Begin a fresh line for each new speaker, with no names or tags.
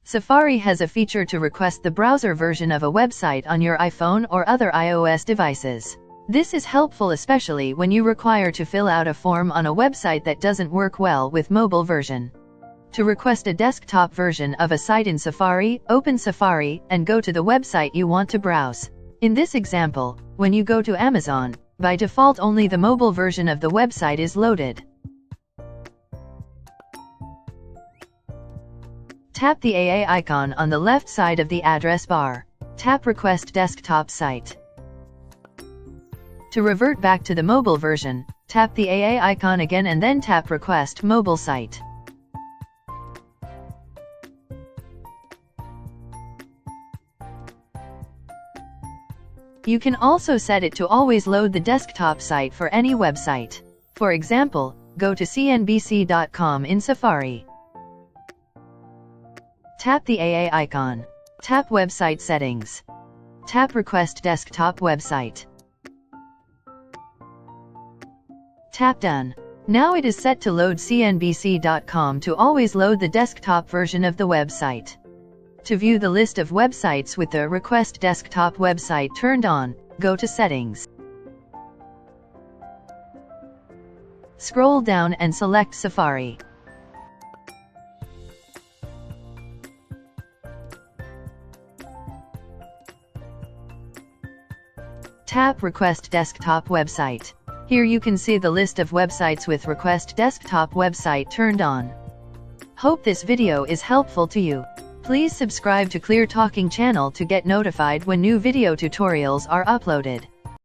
Safari has a feature to request the browser version of a website on your iPhone or other iOS devices. This is helpful especially when you require to fill out a form on a website that doesn't work well with mobile version. To request a desktop version of a site in Safari, open Safari and go to the website you want to browse. In this example, when you go to Amazon, by default only the mobile version of the website is loaded. Tap the AA icon on the left side of the address bar. Tap Request Desktop Site. To revert back to the mobile version, tap the AA icon again and then tap Request Mobile Site. You can also set it to always load the desktop site for any website. For example, go to cnbc.com in Safari. Tap the AA icon. Tap Website Settings. Tap Request Desktop Website. Tap Done. Now it is set to load cnbc.com to always load the desktop version of the website. To view the list of websites with the Request Desktop Website turned on, go to Settings. Scroll down and select Safari. Tap Request Desktop Website. Here you can see the list of websites with Request Desktop Website turned on. Hope this video is helpful to you. Please subscribe to Clear Talking channel to get notified when new video tutorials are uploaded.